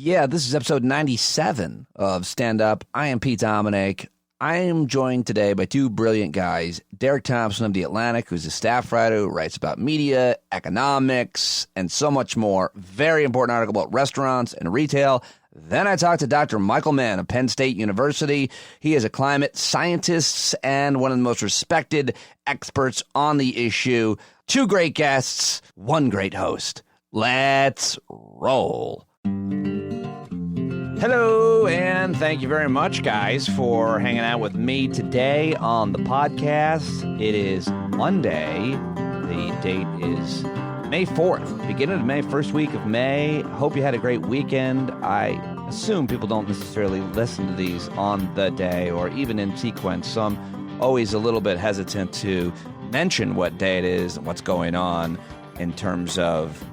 Yeah, this is episode 97 of Stand Up. I am Pete Dominic. I am joined today by two brilliant guys. Derek Thompson of The Atlantic, who's a staff writer who writes about media, economics, and so much more. Very important article about restaurants and retail. Then I talked to Dr. Michael Mann of Penn State University. He is a climate scientist and one of the most respected experts on the issue. Two great guests, one great host. Let's roll. Hello, and thank you very much, guys, for hanging out with me today on the podcast. It is Monday. The date is May 4th, beginning of May, first week of May. Hope you had a great weekend. I assume people don't necessarily listen to these on the day or even in sequence, so I'm always a little bit hesitant to mention what day it is and what's going on in terms of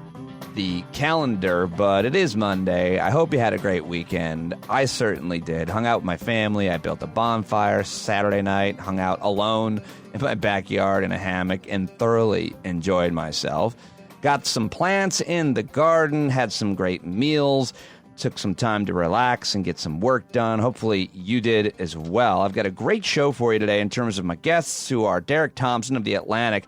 the calendar, but it is Monday. I hope you had a great weekend. I certainly did. Hung out with my family. I built a bonfire Saturday night, hung out alone in my backyard in a hammock, and thoroughly enjoyed myself. Got some plants in the garden, had some great meals, took some time to relax and get some work done. Hopefully you did as well. I've got a great show for you today in terms of my guests, who are Derek Thompson of The Atlantic.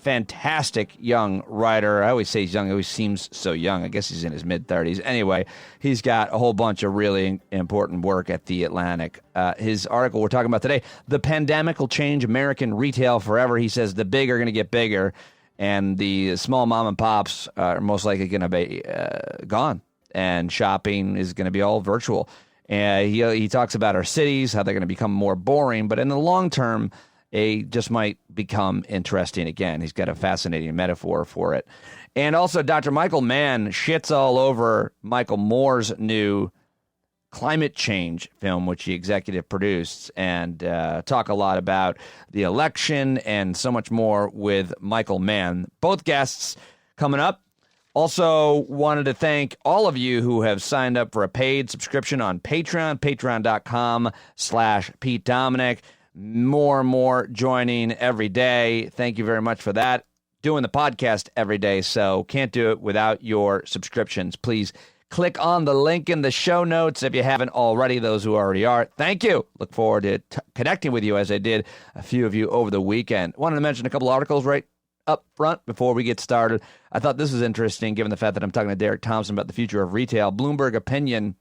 Fantastic young writer. I always say he's young. He always seems so young. I guess he's in his mid-30s. Anyway, he's got a whole bunch of really important work at The Atlantic. His article we're talking about today, "The Pandemic Will Change American Retail Forever." He says the big are going to get bigger, and the small mom and pops are most likely going to be gone, and shopping is going to be all virtual. And he talks about our cities, how they're going to become more boring, but in the long term, just might become interesting again. He's got a fascinating metaphor for it. And also, Dr. Michael Mann shits all over Michael Moore's new climate change film, which he executive produced, and talk a lot about the election and so much more with Michael Mann. Both guests coming up. Also wanted to thank all of you who have signed up for a paid subscription on Patreon, patreon.com/Pete Dominic. More and more joining every day. Thank you very much for that. Doing the podcast every day, so can't do it without your subscriptions. Please click on the link in the show notes if you haven't already. Those who already are, thank you. Look forward to connecting with you as I did a few of you over the weekend. Wanted to mention a couple articles right up front before we get started. I thought this was interesting given the fact that I'm talking to Derek Thompson about the future of retail. Bloomberg Opinion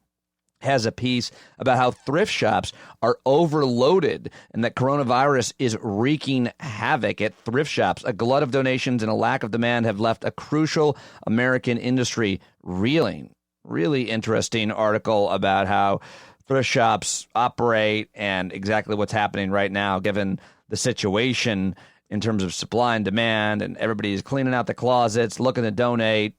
has a piece about how thrift shops are overloaded and that coronavirus is wreaking havoc at thrift shops. A glut of donations and a lack of demand have left a crucial American industry reeling. Really interesting article about how thrift shops operate and exactly what's happening right now, given the situation in terms of supply and demand, and everybody's cleaning out the closets, looking to donate.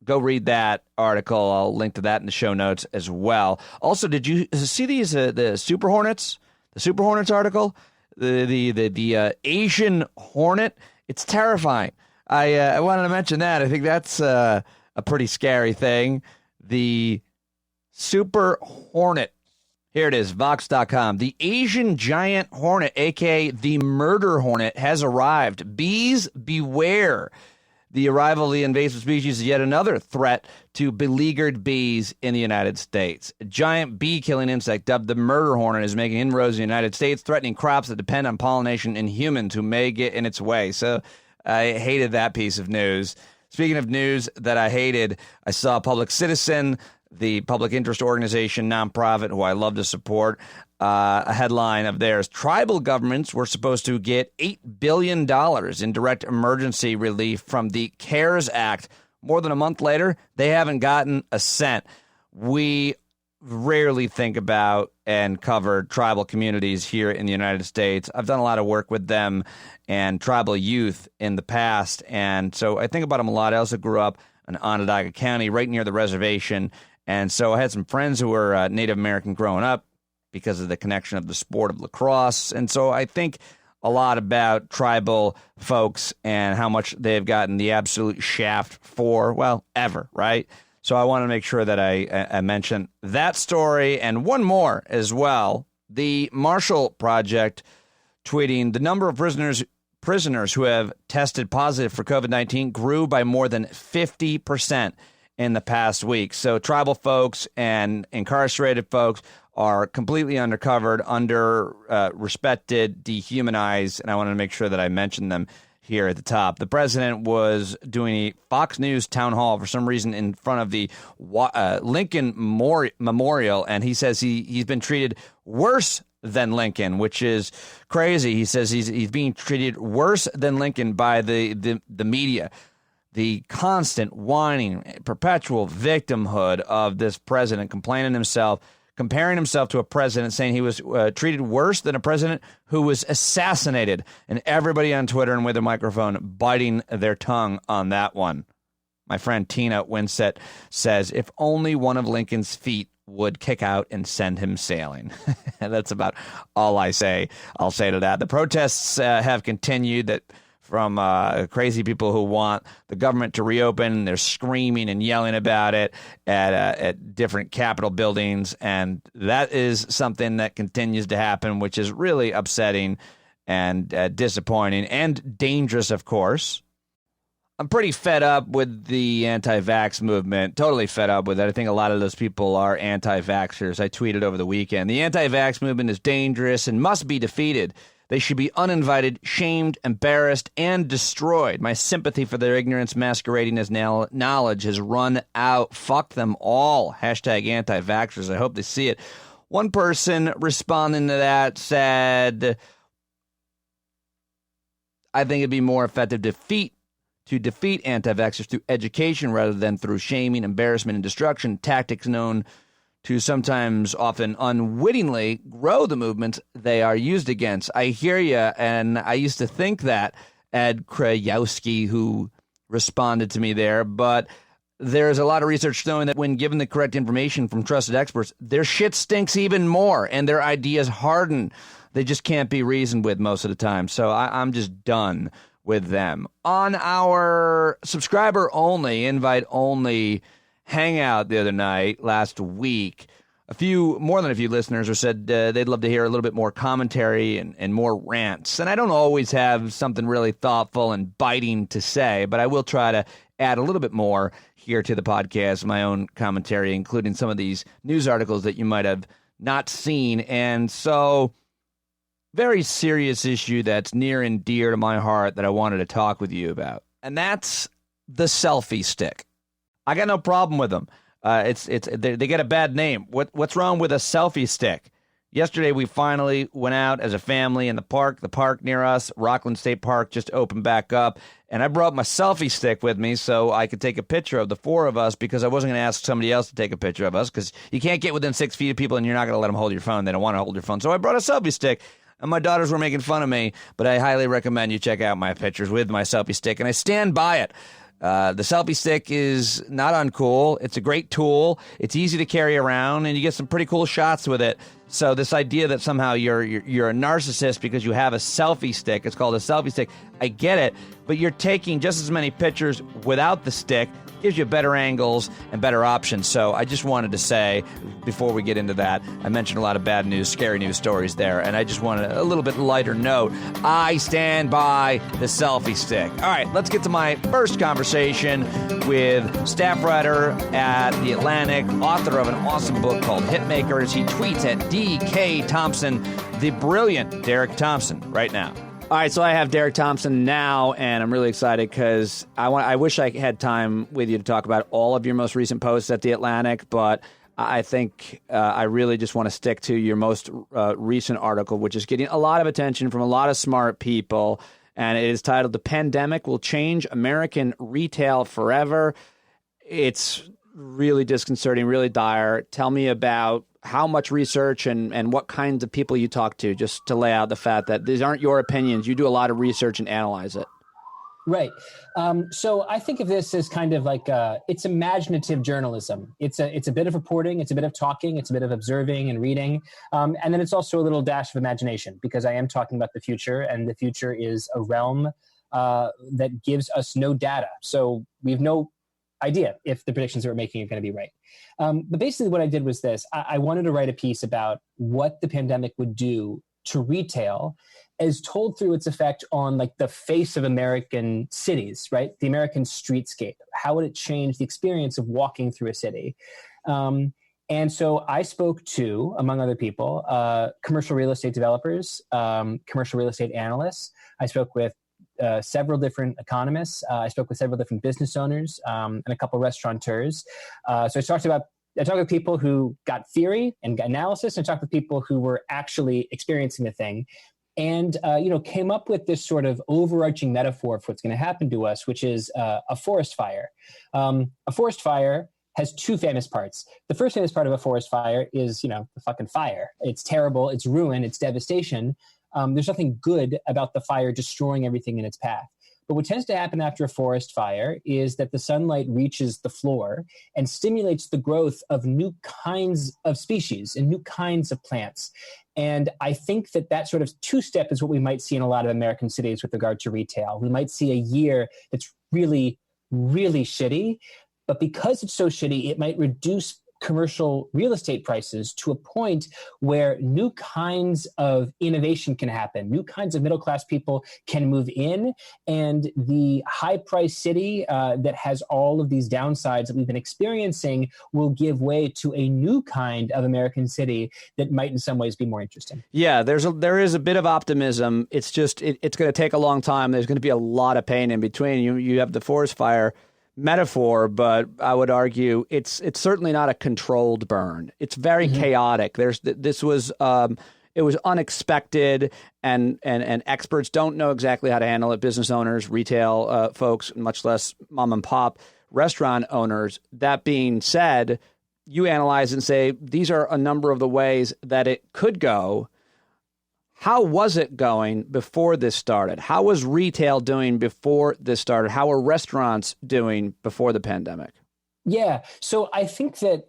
Go read that article. I'll link to that in the show notes as well. Also, did you see these the Super Hornets? The Super Hornets article, the Asian Hornet. It's terrifying. I wanted to mention that. I think that's a pretty scary thing. The Super Hornet. Here it is, Vox.com. The Asian giant hornet, a.k.a. the Murder Hornet, has arrived. Bees beware. The arrival of the invasive species is yet another threat to beleaguered bees in the United States. A giant bee-killing insect dubbed the Murder Hornet is making inroads in the United States, threatening crops that depend on pollination and humans who may get in its way. So I hated that piece of news. Speaking of news that I hated, I saw Public Citizen, the public interest organization, nonprofit, who I love to support, a headline of theirs: tribal governments were supposed to get $8 billion in direct emergency relief from the CARES Act. More than a month later, they haven't gotten a cent. We rarely think about and cover tribal communities here in the United States. I've done a lot of work with them and tribal youth in the past, and so I think about them a lot. I also grew up in Onondaga County, right near the reservation, and so I had some friends who were Native American growing up because of the connection of the sport of lacrosse. And so I think a lot about tribal folks and how much they've gotten the absolute shaft for, well, ever, right? So I want to make sure that I mention that story and one more as well. The Marshall Project tweeting the number of prisoners who have tested positive for COVID-19 grew by more than 50% in the past week. So tribal folks and incarcerated folks are completely undercovered, respected, dehumanized, and I want to make sure that I mention them here at the top. The president was doing a Fox News town hall for some reason in front of the Lincoln Memorial, and he says he's been treated worse than Lincoln, which is crazy. He says he's being treated worse than Lincoln by the media. The constant whining, perpetual victimhood of this president, comparing himself to a president, saying he was treated worse than a president who was assassinated, and everybody on Twitter and with a microphone biting their tongue on that one. My friend Tina Winsett says, if only one of Lincoln's feet would kick out and send him sailing. That's about all I'll say to that. The protests have continued from crazy people who want the government to reopen. They're screaming and yelling about it at different Capitol buildings, and that is something that continues to happen, which is really upsetting and disappointing and dangerous, of course. I'm pretty fed up with the anti-vax movement, totally fed up with it. I think a lot of those people are anti-vaxxers. I tweeted over the weekend. The anti-vax movement is dangerous and must be defeated. They should be uninvited, shamed, embarrassed, and destroyed. My sympathy for their ignorance masquerading as knowledge has run out. Fuck them all. Hashtag anti-vaxxers. I hope they see it. One person responding to that said, I think it'd be more effective to defeat anti-vaxxers through education rather than through shaming, embarrassment, and destruction, tactics known to sometimes, often unwittingly, grow the movements they are used against. I hear you, and I used to think that, Ed Krajewski, who responded to me there, but there's a lot of research showing that when given the correct information from trusted experts, their shit stinks even more, and their ideas harden. They just can't be reasoned with most of the time, so I'm just done with them. On our subscriber-only, invite-only hangout the other night, last week, more than a few listeners said they'd love to hear a little bit more commentary and more rants. And I don't always have something really thoughtful and biting to say, but I will try to add a little bit more here to the podcast, my own commentary, including some of these news articles that you might have not seen. And so, very serious issue that's near and dear to my heart that I wanted to talk with you about. And that's the selfie stick. I got no problem with them. They get a bad name. What's wrong with a selfie stick? Yesterday, we finally went out as a family in the park. The park near us, Rockland State Park, just opened back up. And I brought my selfie stick with me so I could take a picture of the four of us, because I wasn't going to ask somebody else to take a picture of us, because you can't get within 6 feet of people and you're not going to let them hold your phone. They don't want to hold your phone. So I brought a selfie stick. And my daughters were making fun of me, but I highly recommend you check out my pictures with my selfie stick, and I stand by it. The selfie stick is not uncool. It's a great tool. It's easy to carry around, and you get some pretty cool shots with it. So this idea that somehow you're a narcissist because you have a selfie stick, it's called a selfie stick, I get it, but you're taking just as many pictures without the stick. Gives you better angles and better options. So I just wanted to say, before we get into that, I mentioned a lot of bad news, scary news stories there, and I just wanted a little bit lighter note. I stand by the selfie stick. All right, let's get to my first conversation with staff writer at The Atlantic, author of an awesome book called Hitmakers. He tweets at D.K. Thompson, the brilliant Derek Thompson, right now. All right, so I have Derek Thompson now, and I'm really excited because I wish I had time with you to talk about all of your most recent posts at The Atlantic, but I think I really just want to stick to your most recent article, which is getting a lot of attention from a lot of smart people, and it is titled "The Pandemic Will Change American Retail Forever." It's really disconcerting, really dire. Tell me about how much research and what kinds of people you talk to, just to lay out the fact that these aren't your opinions. You do a lot of research and analyze it. Right. So I think of this as kind of like it's imaginative journalism. It's a bit of reporting, it's a bit of talking, it's a bit of observing and reading. And then it's also a little dash of imagination, because I am talking about the future, and the future is a realm that gives us no data. So we have no idea if the predictions that we're making are going to be right. But basically what I did was this. I wanted to write a piece about what the pandemic would do to retail as told through its effect on like the face of American cities, right? The American streetscape. How would it change the experience of walking through a city? And so I spoke to, among other people, commercial real estate developers, commercial real estate analysts. I spoke with several different economists. I spoke with several different business owners and a couple restaurateurs. So I talked with people who got theory and got analysis, and I talked with people who were actually experiencing the thing. And, came up with this sort of overarching metaphor for what's going to happen to us, which is a forest fire. A forest fire has two famous parts. The first famous part of a forest fire is, the fucking fire. It's terrible. It's ruin. It's devastation. There's nothing good about the fire destroying everything in its path. But what tends to happen after a forest fire is that the sunlight reaches the floor and stimulates the growth of new kinds of species and new kinds of plants. And I think that sort of two-step is what we might see in a lot of American cities with regard to retail. We might see a year that's really, really shitty, but because it's so shitty, it might reduce commercial real estate prices to a point where new kinds of innovation can happen. New kinds of middle-class people can move in, and the high-priced city that has all of these downsides that we've been experiencing will give way to a new kind of American city that might in some ways be more interesting. Yeah, there is a bit of optimism. It's just it's going to take a long time. There's going to be a lot of pain in between. You have the forest fire metaphor, but I would argue it's certainly not a controlled burn. It's very chaotic. It was unexpected, and experts don't know exactly how to handle it. Business owners, retail folks, much less mom and pop restaurant owners. That being said, you analyze and say these are a number of the ways that it could go. How was it going before this started? How was retail doing before this started? How were restaurants doing before the pandemic? Yeah. So I think that,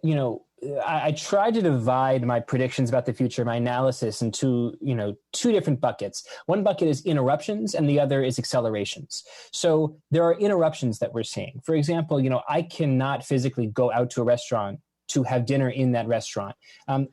I tried to divide my predictions about the future, my analysis, into, two different buckets. One bucket is interruptions and the other is accelerations. So there are interruptions that we're seeing. For example, I cannot physically go out to a restaurant to have dinner in that restaurant.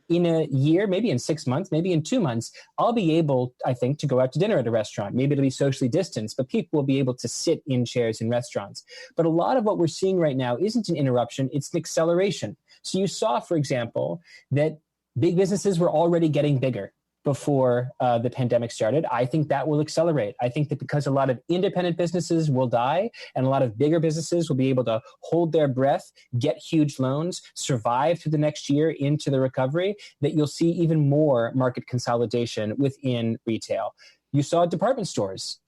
In a year, maybe in 6 months, maybe in 2 months, I'll be able, I think, to go out to dinner at a restaurant. Maybe it'll be socially distanced, but people will be able to sit in chairs in restaurants. But a lot of what we're seeing right now isn't an interruption, it's an acceleration. So you saw, for example, that big businesses were already getting bigger before the pandemic started. I think that will accelerate. I think that because a lot of independent businesses will die and a lot of bigger businesses will be able to hold their breath, get huge loans, survive through the next year into the recovery, that you'll see even more market consolidation within retail. You saw department stores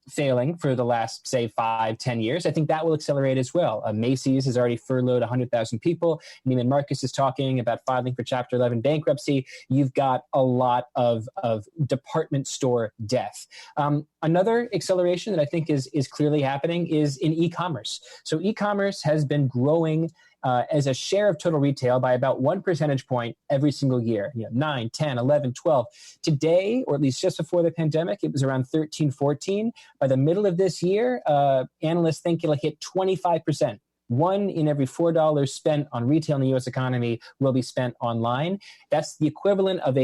failing for the last, say, 5-10 years. I think that will accelerate as well. Macy's has already furloughed 100,000 people. Neiman Marcus is talking about filing for Chapter 11 bankruptcy. You've got a lot of department store death. Another acceleration that I think is clearly happening is in e-commerce. So e-commerce has been growing as a share of total retail by about 1 percentage point every single year, 9, 10, 11, 12. Today, or at least just before the pandemic, it was around 13, 14. By the middle of this year, analysts think it'll hit 25%. One in every $4 spent on retail in the U.S. economy will be spent online. That's the equivalent of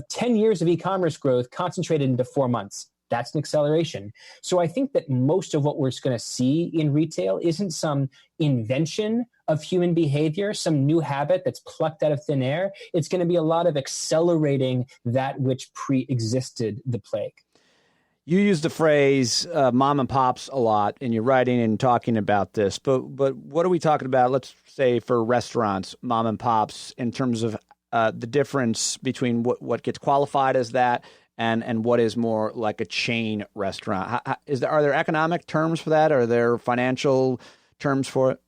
10 years of e-commerce growth concentrated into 4 months. That's an acceleration. So I think that most of what we're going to see in retail isn't some invention of human behavior, some new habit that's plucked out of thin air. It's going to be a lot of accelerating that which pre-existed the plague. You use the phrase mom and pops a lot in your writing and talking about this, but what are we talking about, let's say, for restaurants, mom and pops, in terms of the difference between what gets qualified as that and what is more like a chain restaurant? Are there economic terms for that? Are there financial terms for it?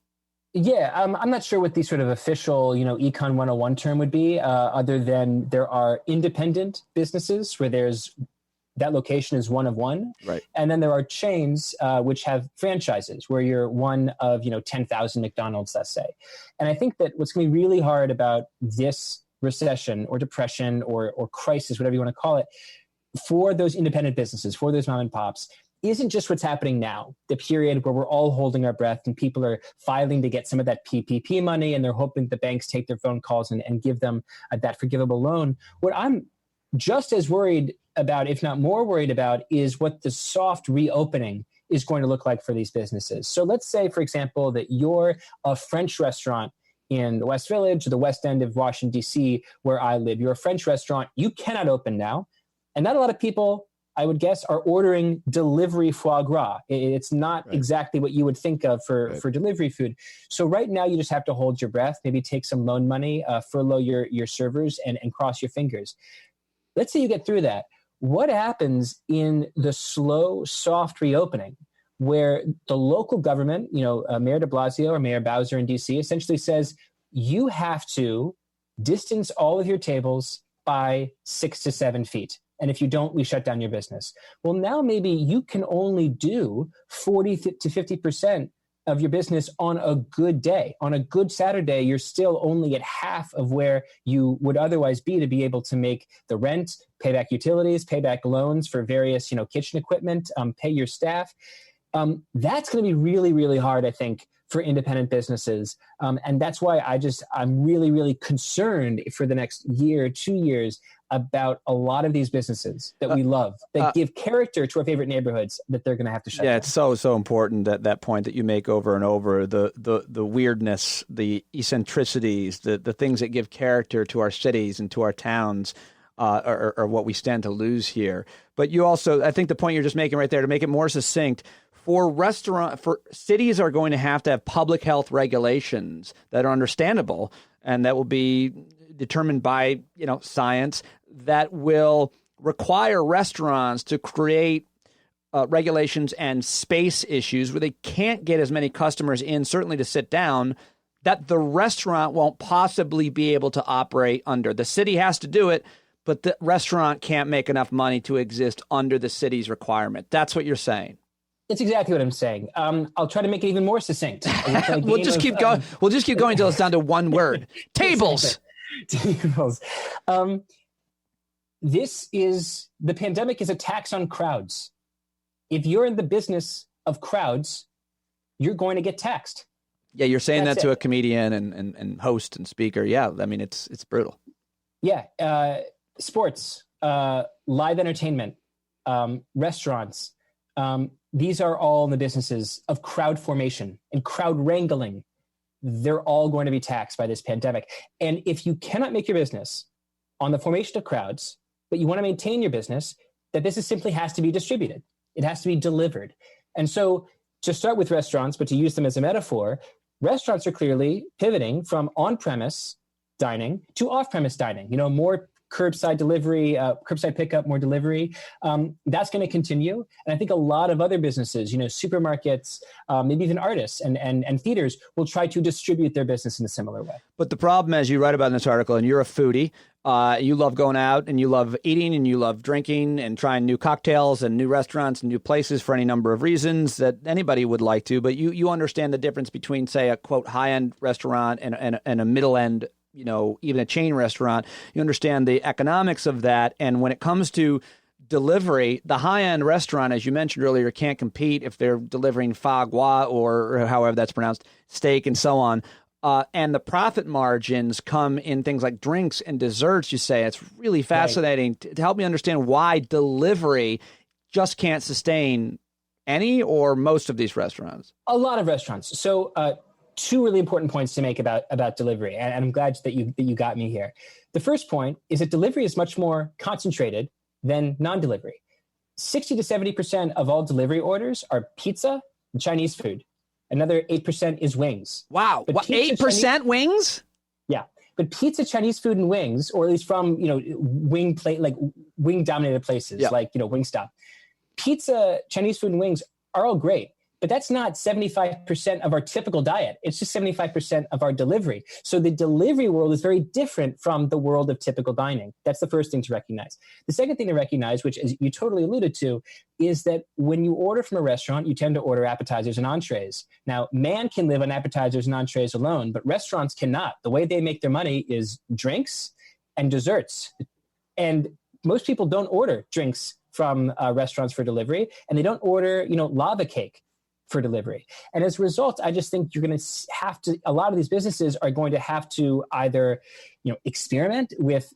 Yeah, I'm not sure what the sort of official, Econ 101 term would be, other than there are independent businesses where that location is one of one. Right. And then there are chains which have franchises where you're one of, 10,000 McDonald's, let's say. And I think that what's going to be really hard about this recession or depression or crisis, whatever you want to call it, for those independent businesses, for those mom and pops, isn't just what's happening now, the period where we're all holding our breath and people are filing to get some of that PPP money and they're hoping the banks take their phone calls and give them that forgivable loan. What I'm just as worried about, if not more worried about, is what the soft reopening is going to look like for these businesses. So let's say, for example, that you're a French restaurant in the West Village or the West End of Washington, D.C., where I live. You're a French restaurant. You cannot open now. And not a lot of people, I would guess, are ordering delivery foie gras. It's not exactly what you would think of for delivery food. So right now, you just have to hold your breath, maybe take some loan money, furlough your servers, and cross your fingers. Let's say you get through that. What happens in the slow, soft reopening where the local government, Mayor de Blasio or Mayor Bowser in D.C. essentially says, you have to distance all of your tables by 6 to 7 feet. And if you don't, we shut down your business. Well, now maybe you can only do 40 to 50% of your business on a good day. On a good Saturday, you're still only at half of where you would otherwise be to be able to make the rent, pay back utilities, pay back loans for various, kitchen equipment, pay your staff. That's going to be really, really hard, I think, for independent businesses. And that's why I'm really, really concerned for the next year, 2 years about a lot of these businesses that we love, that give character to our favorite neighborhoods, that they're going to have to shut down. It's so important that point that you make over and over, the weirdness, the eccentricities, the things that give character to our cities and to our towns are what we stand to lose here. But you also, I think the point you're just making right there, to make it more succinct, for cities are going to have public health regulations that are understandable and that will be determined by science, that will require restaurants to create regulations and space issues where they can't get as many customers in, certainly to sit down, that the restaurant won't possibly be able to operate under. The city has to do it, but the restaurant can't make enough money to exist under the city's requirement. That's what you're saying. It's exactly what I'm saying. I'll try to make it even more succinct. We'll just keep going. We'll just keep going until it's down to one word. Tables. Tables. The pandemic is a tax on crowds. If you're in the business of crowds, you're going to get taxed. Yeah, you're saying that to a comedian and host and speaker. Yeah, I mean, it's brutal. Yeah. Sports, live entertainment, restaurants. These are all in the businesses of crowd formation and crowd wrangling. They're all going to be taxed by this pandemic. And if you cannot make your business on the formation of crowds, but you want to maintain your business, that business simply has to be distributed. It has to be delivered. And so to start with restaurants, but to use them as a metaphor, restaurants are clearly pivoting from on-premise dining to off-premise dining, more curbside delivery, curbside pickup, more delivery. That's going to continue. And I think a lot of other businesses, supermarkets, maybe even artists and theaters will try to distribute their business in a similar way. But the problem, as you write about in this article, and you're a foodie, you love going out and you love eating and you love drinking and trying new cocktails and new restaurants and new places for any number of reasons that anybody would like to. But you understand the difference between, say, a, quote, high-end restaurant and a middle-end, even a chain restaurant. You understand the economics of that. And when it comes to delivery, the high-end restaurant, as you mentioned earlier, can't compete if they're delivering foie gras or however that's pronounced, steak and so on. And the profit margins come in things like drinks and desserts, you say. It's really fascinating to help me understand why delivery just can't sustain any or most of these restaurants. A lot of restaurants. So two really important points to make about delivery, and I'm glad that you got me here. The first point is that delivery is much more concentrated than non-delivery. 60 to 70% of all delivery orders are pizza and Chinese food. Another 8% is wings. Wow, 8% wings? Yeah, but pizza, Chinese food, and wings, or at least from wing dominated places like Wingstop. Pizza, Chinese food, and wings are all great. But that's not 75% of our typical diet. It's just 75% of our delivery. So the delivery world is very different from the world of typical dining. That's the first thing to recognize. The second thing to recognize, which as you totally alluded to, is that when you order from a restaurant, you tend to order appetizers and entrees. Now, man can live on appetizers and entrees alone, but restaurants cannot. The way they make their money is drinks and desserts. And most people don't order drinks from restaurants for delivery, and they don't order, lava cake for delivery. And as a result, I just think you're going to have to, a lot of these businesses are going to have to either, experiment with,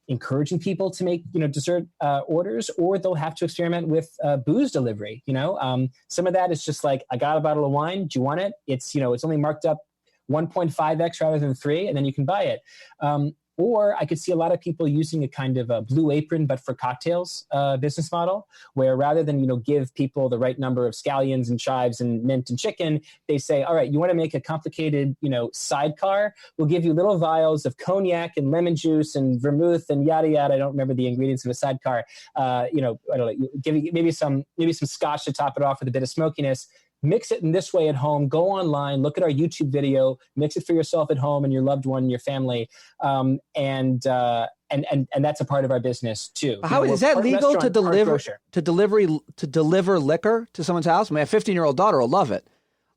encouraging people to make, dessert orders, or they'll have to experiment with booze delivery. Some of that is just like, I got a bottle of wine. Do you want it? It's only marked up 1.5x rather than 3, and then you can buy it. Or I could see a lot of people using a kind of a Blue Apron, but for cocktails business model, where rather than, give people the right number of scallions and chives and mint and chicken, they say, all right, you want to make a complicated, sidecar? We'll give you little vials of cognac and lemon juice and vermouth and yada, yada. I don't remember the ingredients of a sidecar. I don't know, give you maybe some scotch to top it off with a bit of smokiness. Mix it in this way at home. Go online, look at our YouTube video, mix it for yourself at home and your loved one and your family. And that's a part of our business too. How is that legal to deliver liquor to someone's house? My 15-year-old daughter will love it.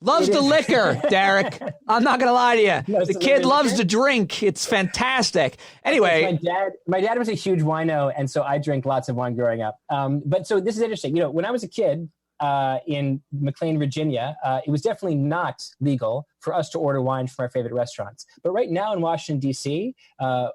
Loves the liquor, Derek. I'm not going to lie to you. The kid loves to drink. It's fantastic. Anyway. My dad was a huge wino, and so I drank lots of wine growing up. But so this is interesting. When I was a kid, in McLean, Virginia, it was definitely not legal for us to order wine from our favorite restaurants. But right now in Washington, D.C.,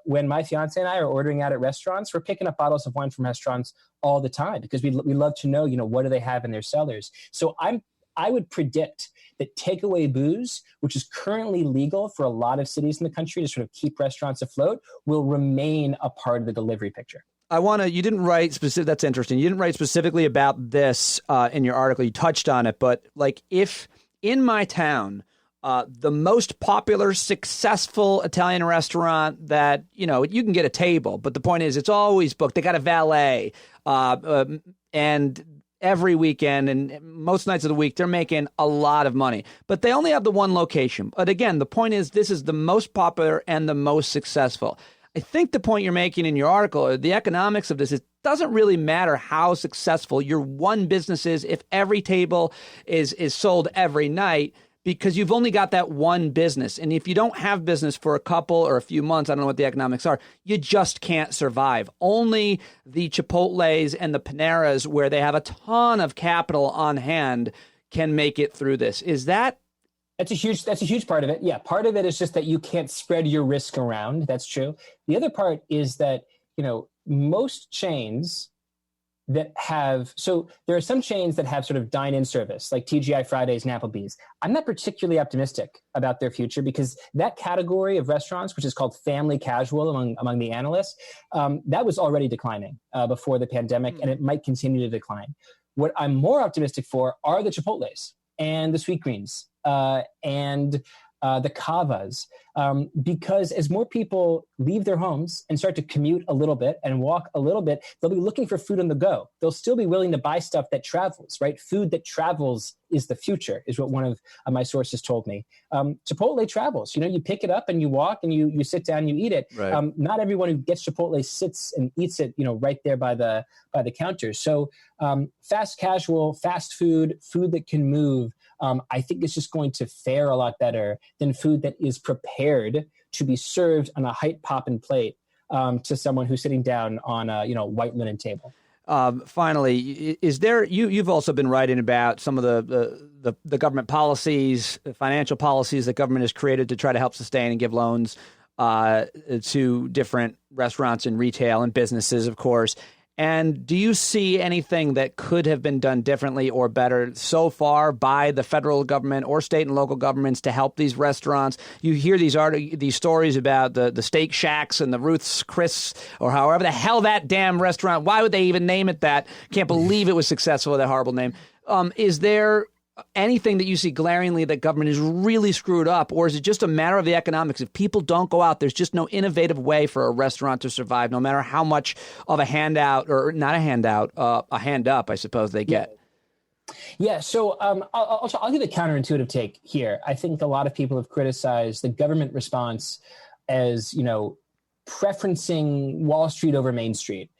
when my fiance and I are ordering out at restaurants, we're picking up bottles of wine from restaurants all the time because we love to know, what do they have in their cellars. So I would predict that takeaway booze, which is currently legal for a lot of cities in the country to sort of keep restaurants afloat, will remain a part of the delivery picture. You didn't write specific. That's interesting. You didn't write specifically about this in your article. You touched on it, but like if in my town, the most popular, successful Italian restaurant that, you can get a table, but the point is it's always booked. They got a valet, and every weekend and most nights of the week, they're making a lot of money, but they only have the one location. But again, the point is this is the most popular and the most successful. I think the point you're making in your article, or the economics of this, it doesn't really matter how successful your one business is if every table is sold every night, because you've only got that one business. And if you don't have business for a couple or a few months, I don't know what the economics are, you just can't survive. Only the Chipotles and the Paneras, where they have a ton of capital on hand, can make it through this. That's a huge part of it. Yeah. Part of it is just that you can't spread your risk around. That's true. The other part is that, most chains that there are some chains that have sort of dine-in service, like TGI Fridays and Applebee's. I'm not particularly optimistic about their future because that category of restaurants, which is called family casual among the analysts, that was already declining before the pandemic, and it might continue to decline. What I'm more optimistic for are the Chipotles and the Sweetgreens, and the Cavas, because as more people leave their homes and start to commute a little bit and walk a little bit, they'll be looking for food on the go. They'll still be willing to buy stuff that travels, right? Food that travels is the future, is what one of my sources told me. Chipotle travels. You pick it up and you walk and you sit down and you eat it. Right. Not everyone who gets Chipotle sits and eats it, right there by the counter. So fast casual, fast food that can move, I think it's just going to fare a lot better than food that is prepared to be served on a height poppin' plate to someone who's sitting down on a white linen table. Finally, is there? You've also been writing about some of the government policies, financial policies that government has created to try to help sustain and give loans to different restaurants and retail and businesses, of course. And do you see anything that could have been done differently or better so far by the federal government or state and local governments to help these restaurants? You hear these stories about the Steak Shacks and the Ruth's Chris, or however the hell that damn restaurant. Why would they even name it that? Can't believe it was successful with that horrible name. Is there anything that you see glaringly that government is really screwed up, or is it just a matter of the economics? If people don't go out, there's just no innovative way for a restaurant to survive, no matter how much of a handout, or not a handout, a hand up, I suppose, they get. Yeah, so I'll give a counterintuitive take here. I think a lot of people have criticized the government response as, preferencing Wall Street over Main Street.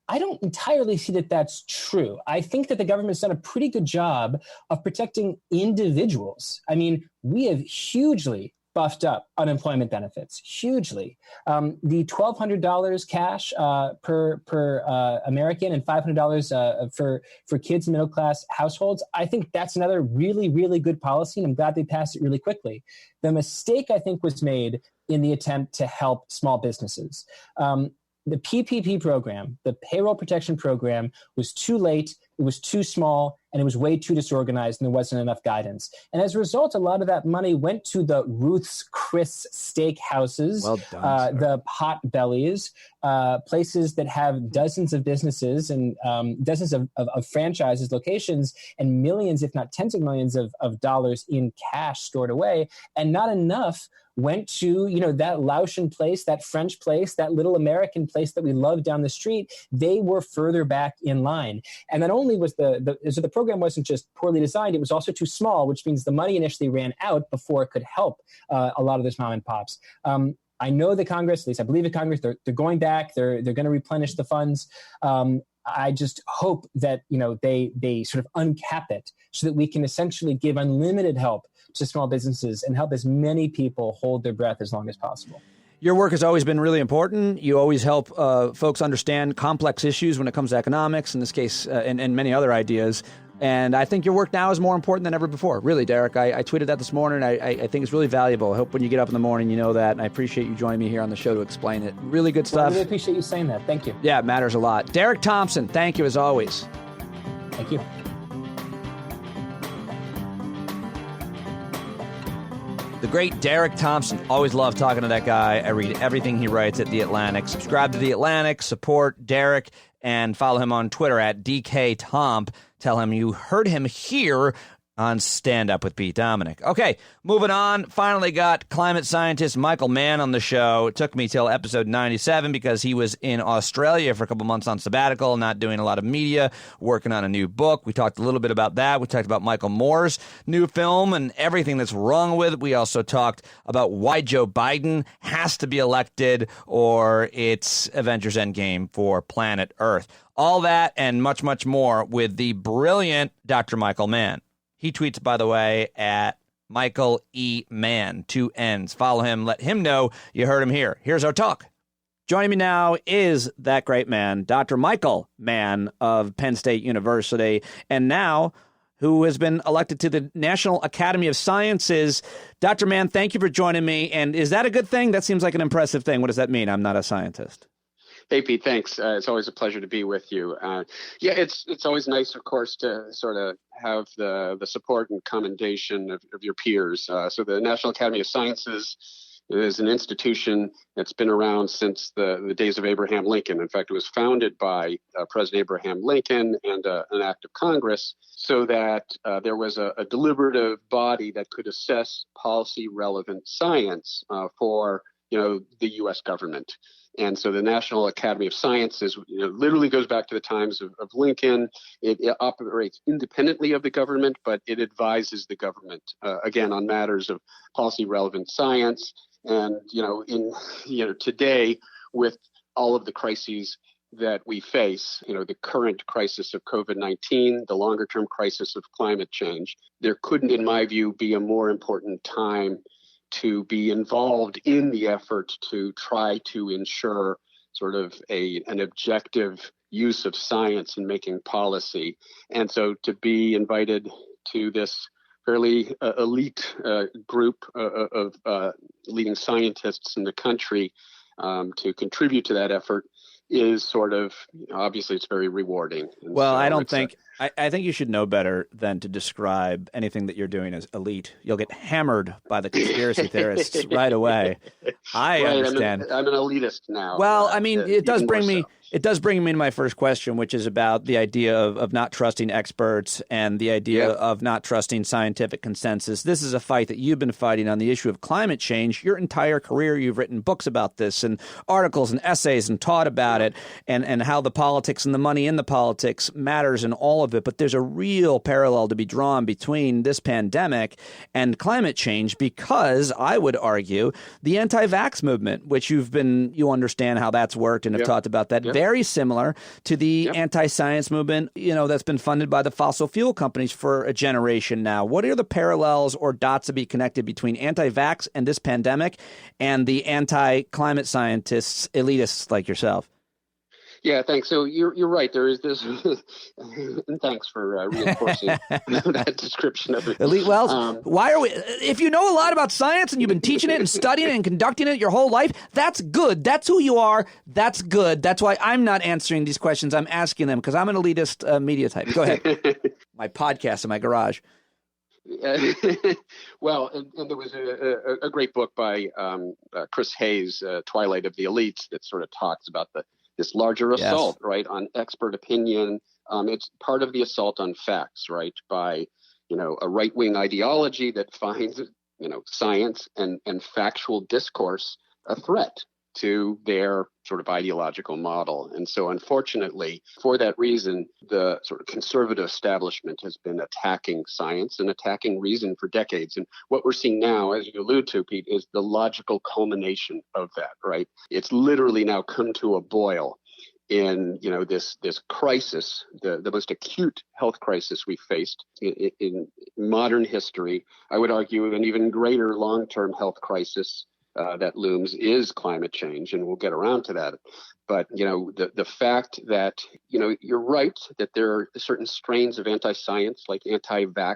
I don't entirely see that that's true. I think that the government's done a pretty good job of protecting individuals. I mean, we have hugely buffed up unemployment benefits, hugely. The $1,200 cash per American and $500 for kids in middle-class households, I think that's another really, really good policy, and I'm glad they passed it really quickly. The mistake, I think, was made in the attempt to help small businesses. The PPP program, the Payroll Protection Program, was too late, it was too small, and it was way too disorganized, and there wasn't enough guidance. And as a result, a lot of that money went to the Ruth's Chris steakhouses, the Pot Bellies, places that have dozens of businesses and dozens of franchises, locations, and millions, if not tens of millions of dollars in cash stored away, and not enough went to, that Laotian place, that French place, that little American place that we love down the street. They were further back in line. And not only was so the program wasn't just poorly designed, it was also too small, which means the money initially ran out before it could help a lot of those mom and pops. I know the Congress, at least I believe the Congress, they're going back, they're going to replenish the funds. I just hope that, they sort of uncap it so that we can essentially give unlimited help to small businesses and help as many people hold their breath as long as possible. Your work has always been really important. You always help folks understand complex issues when it comes to economics, in this case, and many other ideas. And I think your work now is more important than ever before. Really, Derek, I tweeted that this morning. I think it's really valuable. I hope when you get up in the morning, you know that. And I appreciate you joining me here on the show to explain it. Really good stuff. I really appreciate you saying that. Thank you. Yeah, it matters a lot. Derek Thompson, thank you as always. Thank you. The great Derek Thompson. Always love talking to that guy. I read everything he writes at The Atlantic. Subscribe to The Atlantic, support Derek, and follow him on Twitter at DKTomp. Tell him you heard him here on Stand Up with Pete Dominic. Okay, moving on. Finally got climate scientist Michael Mann on the show. It took me till episode 97 because he was in Australia for a couple months on sabbatical, not doing a lot of media, working on a new book. We talked a little bit about that. We talked about Michael Moore's new film and everything that's wrong with it. We also talked about why Joe Biden has to be elected or it's Avengers Endgame for planet Earth. All that and much, much more with the brilliant Dr. Michael Mann. He tweets, by the way, at Michael E. Mann, 2 N's. Follow him. Let him know you heard him here. Here's our talk. Joining me now is that great man, Dr. Michael Mann of Penn State University, and now who has been elected to the National Academy of Sciences. Dr. Mann, thank you for joining me. And is that a good thing? That seems like an impressive thing. What does that mean? I'm not a scientist. Hey, Pete, thanks. It's always a pleasure to be with you. It's always nice, of course, to sort of have the support and commendation of your peers. So the National Academy of Sciences is an institution that's been around since the days of Abraham Lincoln. In fact, it was founded by President Abraham Lincoln and an act of Congress so that there was a deliberative body that could assess policy-relevant science for the U.S. government. And so the National Academy of Sciences literally goes back to the times of Lincoln. It operates independently of the government, but it advises the government, again, on matters of policy-relevant science. And, today, with all of the crises that we face, the current crisis of COVID-19, the longer-term crisis of climate change, there couldn't, in my view, be a more important time to be involved in the effort to try to ensure sort of an objective use of science in making policy. And so to be invited to this fairly elite group of leading scientists in the country to contribute to that effort is sort of, obviously it's very rewarding. And well, so I think you should know better than to describe anything that you're doing as elite. You'll get hammered by the conspiracy theorists right away. I understand. I'm an elitist now. Well, it does bring me to my first question, which is about the idea of not trusting experts and the idea of not trusting scientific consensus. This is a fight that you've been fighting on the issue of climate change. Your entire career, you've written books about this and articles and essays and taught about it and how the politics and the money in the politics matters in all of it. But there's a real parallel to be drawn between this pandemic and climate change because I would argue the anti-vax movement, which you understand how that's worked and have talked about that, very similar to the anti-science movement, that's been funded by the fossil fuel companies for a generation now. What are the parallels or dots to be connected between anti-vax and this pandemic and the anti-climate scientists, elitists like yourself? Yeah, thanks. So you're right. There is this, and thanks for reinforcing that description of it. Elite Wells, why are we? If you know a lot about science and you've been teaching it and studying it and conducting it your whole life, that's good. That's who you are. That's good. That's why I'm not answering these questions. I'm asking them because I'm an elitist media type. Go ahead. My podcast in my garage. Well, and there was a great book by Chris Hayes, Twilight of the Elites, that sort of talks about this larger assault, right, on expert opinion. It's part of the assault on facts, right, by, a right-wing ideology that finds, science and factual discourse a threat to their sort of ideological model. And so unfortunately, for that reason, the sort of conservative establishment has been attacking science and attacking reason for decades. And what we're seeing now, as you allude to, Pete, is the logical culmination of that, right? It's literally now come to a boil in, this crisis, the most acute health crisis we faced in modern history. I would argue an even greater long-term health crisis that looms is climate change, and we'll get around to that. But, the fact that, you're right that there are certain strains of anti-science, like anti-vax,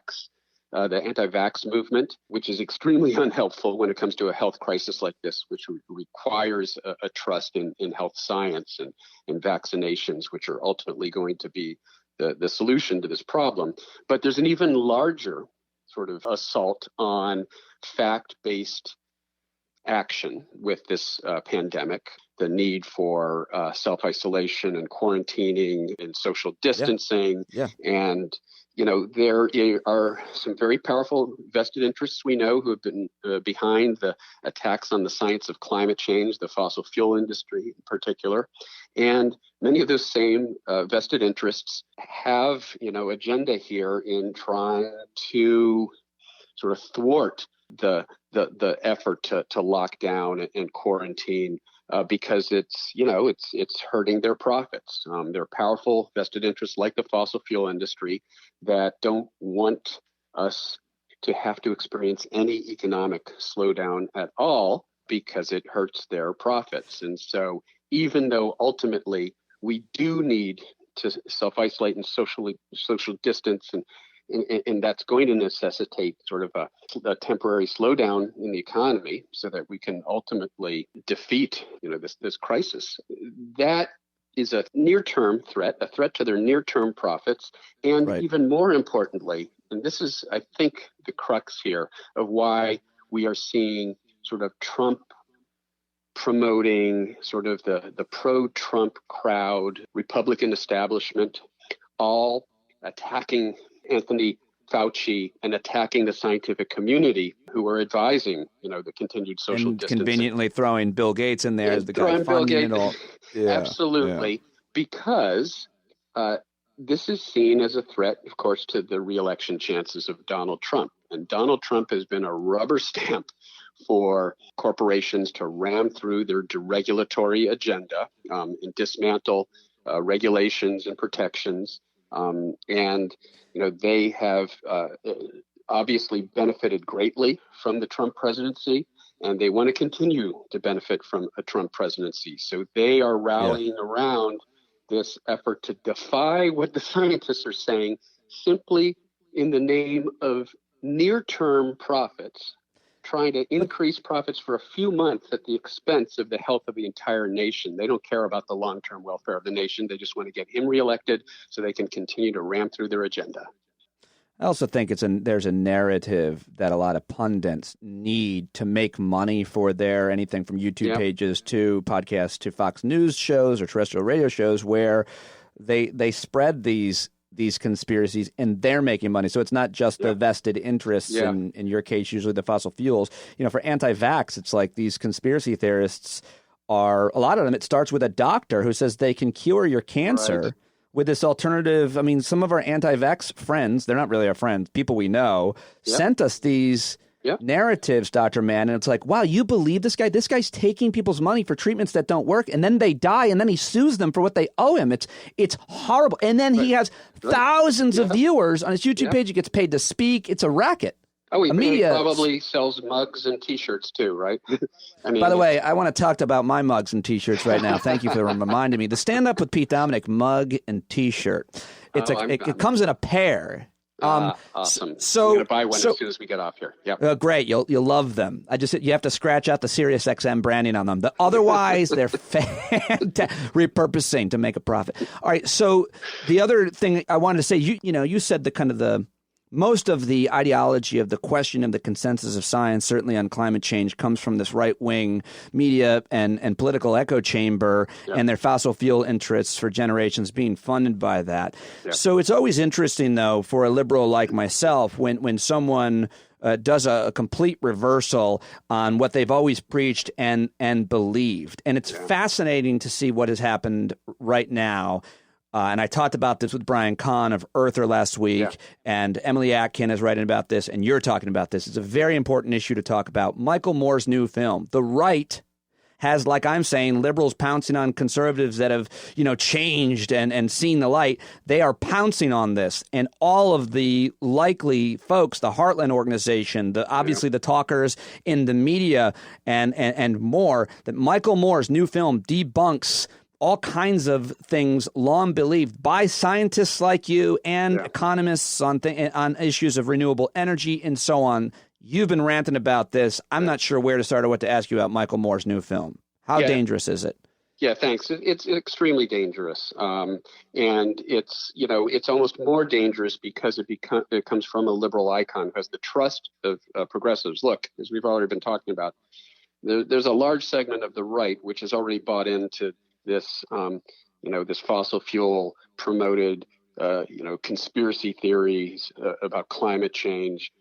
the anti-vax movement, which is extremely unhelpful when it comes to a health crisis like this, which requires a trust in health science and vaccinations, which are ultimately going to be the solution to this problem. But there's an even larger sort of assault on fact-based action with this pandemic, the need for self-isolation and quarantining and social distancing. Yeah. And, there are some very powerful vested interests we know who have been behind the attacks on the science of climate change, the fossil fuel industry in particular. And many of those same vested interests have, agenda here in trying to sort of thwart the effort to lock down and quarantine because it's hurting their profits. There are powerful vested interests like the fossil fuel industry that don't want us to have to experience any economic slowdown at all because it hurts their profits. And so even though ultimately we do need to self-isolate and social distance and that's going to necessitate sort of a temporary slowdown in the economy so that we can ultimately defeat, this crisis. That is a near-term threat, a threat to their near-term profits. And even more importantly, and this is, I think, the crux here of why we are seeing sort of Trump promoting sort of the pro-Trump crowd, Republican establishment, all attacking Anthony Fauci and attacking the scientific community who are advising, the continued social distancing. Conveniently throwing Bill Gates in there as the guy funding it all. Yeah, absolutely, because this is seen as a threat, of course, to the reelection chances of Donald Trump. And Donald Trump has been a rubber stamp for corporations to ram through their deregulatory agenda and dismantle regulations and protections. And they have obviously benefited greatly from the Trump presidency, and they want to continue to benefit from a Trump presidency. So they are rallying around this effort to defy what the scientists are saying simply in the name of near-term profits, trying to increase profits for a few months at the expense of the health of the entire nation. They don't care about the long-term welfare of the nation. They just want to get him reelected so they can continue to ram through their agenda. I also think there's a narrative that a lot of pundits need to make money for their anything from YouTube pages to podcasts to Fox News shows or terrestrial radio shows where they spread these conspiracies and they're making money. So it's not just the vested interests in your case, usually the fossil fuels. For anti-vax, it's like these conspiracy theorists are, a lot of them, it starts with a doctor who says they can cure your cancer with this alternative. I mean, some of our anti-vax friends, they're not really our friends, people we know, sent us these narratives, Dr. Mann, and it's like, wow, you believe this guy? This guy's taking people's money for treatments that don't work, and then they die, and then he sues them for what they owe him. It's horrible. And then he has thousands of viewers on his YouTube page. He gets paid to speak. It's a racket. Oh, he media probably sells mugs and T-shirts too, right? I mean, by the way, I want to talk about my mugs and T-shirts right now. Thank you for reminding me. The Stand Up with Pete Dominick mug and T-shirt. It comes in a pair. Awesome. So I'm gonna buy one as soon as we get off here. Yep. Great. You'll love them. You have to scratch out the Sirius XM branding on them. Otherwise, they're fantastic. Repurposing to make a profit. All right. So the other thing I wanted to say, you said the most of the ideology of the question of the consensus of science, certainly on climate change, comes from this right-wing media and political echo chamber and their fossil fuel interests for generations being funded by that. Yep. So it's always interesting, though, for a liberal like myself, when someone does a complete reversal on what they've always preached and believed. And it's fascinating to see what has happened right now. And I talked about this with Brian Kahn of Earther last week, and Emily Atkin is writing about this, and you're talking about this. It's a very important issue to talk about. Michael Moore's new film, The Right, has, like I'm saying, liberals pouncing on conservatives that have, changed and seen the light. They are pouncing on this. And all of the likely folks, the Heartland Organization, obviously the talkers in the media and more, that Michael Moore's new film debunks all kinds of things long believed by scientists like you and economists on issues of renewable energy and so on. You've been ranting about this. I'm not sure where to start or what to ask you about Michael Moore's new film. How dangerous is it? Yeah, thanks. It's extremely dangerous, and it's almost more dangerous because it comes from a liberal icon who has the trust of progressives. Look, as we've already been talking about, there's a large segment of the right which has already bought into this, this fossil fuel promoted, conspiracy theories about climate change.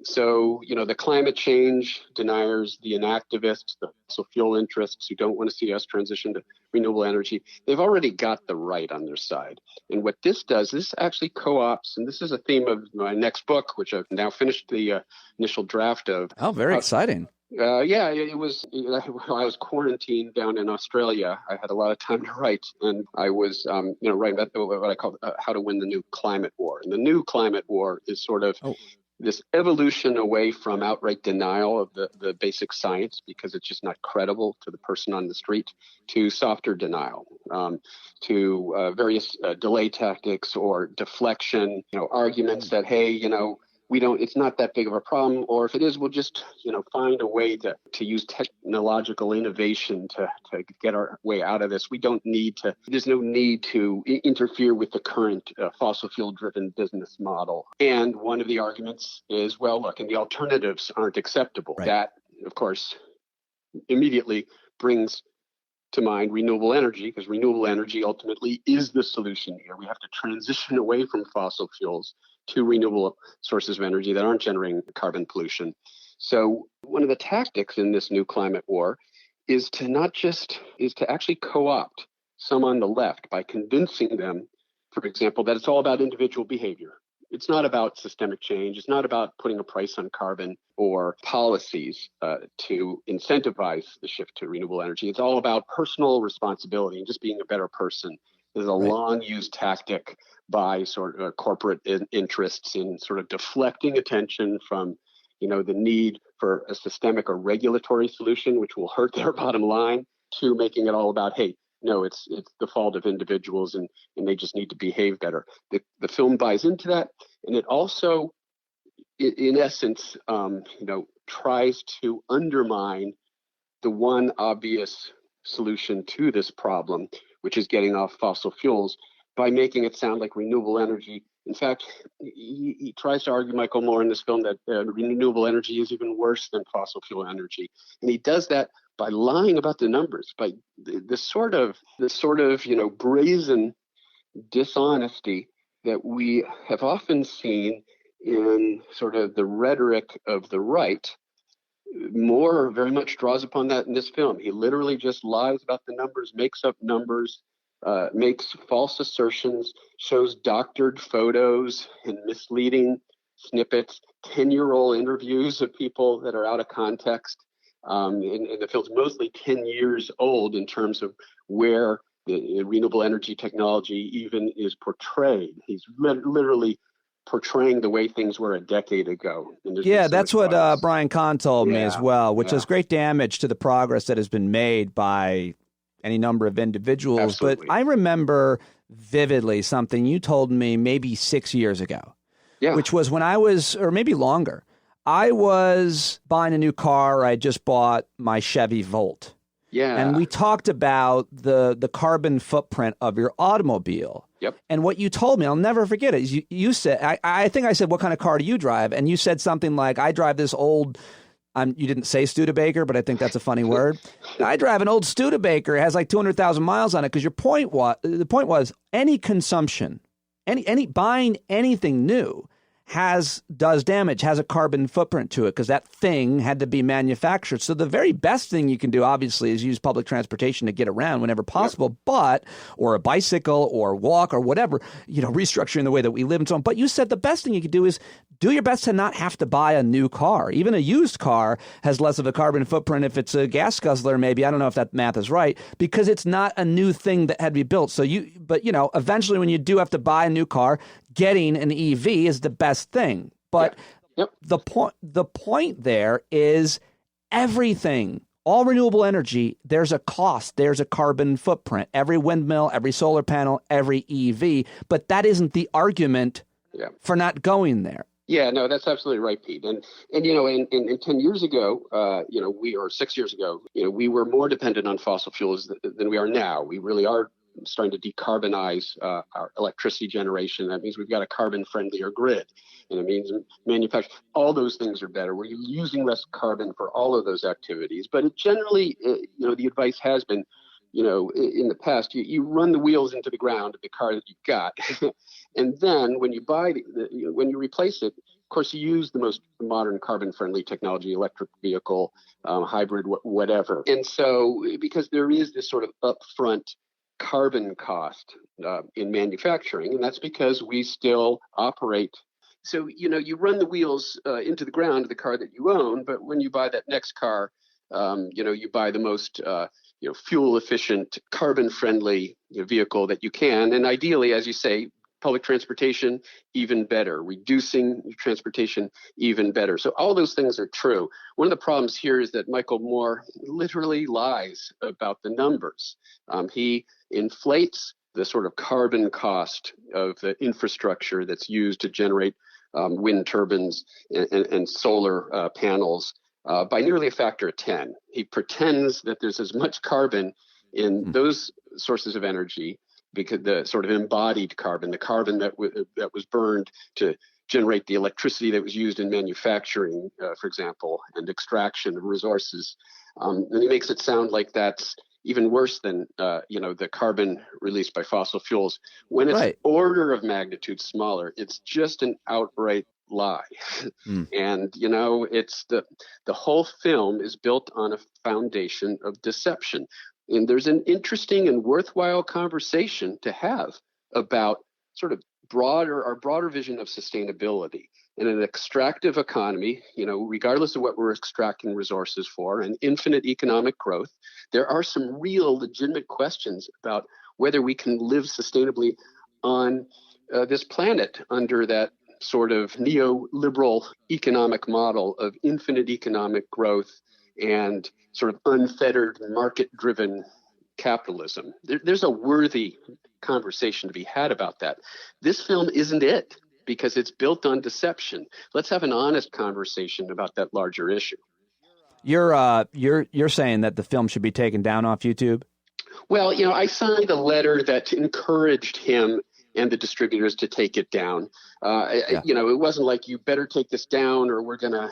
So the climate change deniers, the inactivists, the fossil fuel interests who don't want to see us transition to renewable energy, they've already got the right on their side. And what this does, this actually co-ops, and this is a theme of my next book, which I've now finished the initial draft of. Oh, very exciting. It was. I was quarantined down in Australia. I had a lot of time to write, and I was, writing about what I call how to win the new climate war. And the new climate war is sort of this evolution away from outright denial of the basic science, because it's just not credible to the person on the street, to softer denial, to various delay tactics or deflection, arguments that, hey, it's not that big of a problem, or if it is, we'll just, find a way to use technological innovation to get our way out of this. There's no need to interfere with the current fossil fuel driven business model. And one of the arguments is, well, look, and the alternatives aren't acceptable. Right. That, of course, immediately brings to mind renewable energy, because renewable energy ultimately is the solution here. We have to transition away from fossil fuels to renewable sources of energy that aren't generating carbon pollution. So one of the tactics in this new climate war is to actually co-opt some on the left by convincing them, for example, that it's all about individual behavior. It's not about systemic change. It's not about putting a price on carbon or policies to incentivize the shift to renewable energy. It's all about personal responsibility and just being a better person. There's a long-used tactic by sort of corporate interests in sort of deflecting attention from, the need for a systemic or regulatory solution, which will hurt their bottom line, to making it all about, hey, no, it's the fault of individuals and they just need to behave better. The film buys into that, and it also, in essence, tries to undermine the one obvious solution to this problem, which is getting off fossil fuels, by making it sound like renewable energy. In fact, he tries to argue, Michael Moore, in this film, that renewable energy is even worse than fossil fuel energy. And he does that by lying about the numbers, by this sort of brazen dishonesty that we have often seen in sort of the rhetoric of the right. Moore very much draws upon that in this film. He literally just lies about the numbers, makes up numbers, makes false assertions, shows doctored photos and misleading snippets, 10-year-old interviews of people that are out of context. And the film's mostly 10 years old in terms of where the renewable energy technology even is portrayed. He's literally portraying the way things were a decade ago. Yeah, that's what Brian Kahn told me as well, which is great damage to the progress that has been made by any number of individuals. Absolutely. But I remember vividly something you told me maybe 6 years ago, which was when I was, or maybe longer, I was buying a new car. I just bought my Chevy Volt. Yeah. And we talked about the carbon footprint of your automobile. Yep. And what you told me, I'll never forget it, is you said, I think I said, what kind of car do you drive? And you said something like, I drive this old, you didn't say Studebaker, but I think that's a funny word. I drive an old Studebaker. It has like 200,000 miles on it, because the point was any consumption, any buying anything new does damage, has a carbon footprint to it, because that thing had to be manufactured. So the very best thing you can do, obviously, is use public transportation to get around whenever possible, or a bicycle or walk or whatever, restructuring the way that we live and so on. But you said the best thing you could do is do your best to not have to buy a new car. Even a used car has less of a carbon footprint if it's a gas guzzler, maybe. I don't know if that math is right, because it's not a new thing that had to be built. So eventually when you do have to buy a new car, getting an EV is the best thing. But the point there is everything, all renewable energy, there's a cost, there's a carbon footprint. Every windmill, every solar panel, every EV. But that isn't the argument for not going there. Yeah, no, that's absolutely right, Pete. And 10 years ago, or 6 years ago, we were more dependent on fossil fuels than we are now. We really are starting to decarbonize our electricity generation. That means we've got a carbon-friendlier grid, and it means manufacturing. All those things are better. We're using less carbon for all of those activities. But it generally, the advice has been, in the past, you run the wheels into the ground of the car that you've got, and then when you buy when you replace it, of course, you use the most modern carbon-friendly technology, electric vehicle, hybrid, whatever. And so, because there is this sort of upfront carbon cost in manufacturing, and that's because we still operate. So, you run the wheels into the ground of the car that you own, but when you buy that next car, you buy the most fuel efficient, carbon friendly vehicle that you can. And ideally, as you say, public transportation, even better. Reducing transportation, even better. So all those things are true. One of the problems here is that Michael Moore literally lies about the numbers. He inflates the sort of carbon cost of the infrastructure that's used to generate wind turbines and solar panels by nearly a factor of 10. He pretends that there's as much carbon in those sources of energy, because the sort of embodied carbon, the carbon that was burned to generate the electricity that was used in manufacturing, for example, and extraction of resources. And he makes it sound like that's even worse than the carbon released by fossil fuels. When it's order of magnitude smaller, it's just an outright lie. And it's the whole film is built on a foundation of deception. And there's an interesting and worthwhile conversation to have about sort of our broader vision of sustainability. In an extractive economy, regardless of what we're extracting resources for, and infinite economic growth, there are some real legitimate questions about whether we can live sustainably on this planet under that sort of neoliberal economic model of infinite economic growth and sort of unfettered market-driven capitalism. There's a worthy conversation to be had about that. This film isn't it, because it's built on deception. Let's have an honest conversation about that larger issue. You're saying that the film should be taken down off YouTube? Well, I signed a letter that encouraged him and the distributors to take it down. It wasn't like, you better take this down or we're gonna,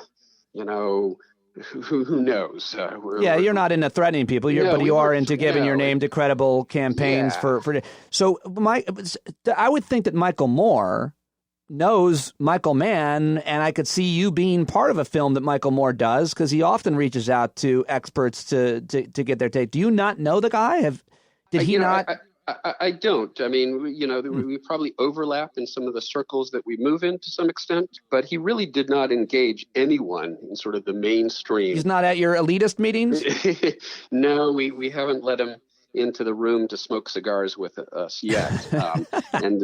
who knows? You're not into threatening people, but you are into giving your name to credible campaigns for. So I would think that Michael Moore knows Michael Mann, and I could see you being part of a film that Michael Moore does, because he often reaches out to experts to get their take. Do you not know the guy? Did he not? I don't. I mean, we probably overlap in some of the circles that we move in to some extent, but he really did not engage anyone in sort of the mainstream. He's not at your elitist meetings? No, we haven't let him into the room to smoke cigars with us yet. And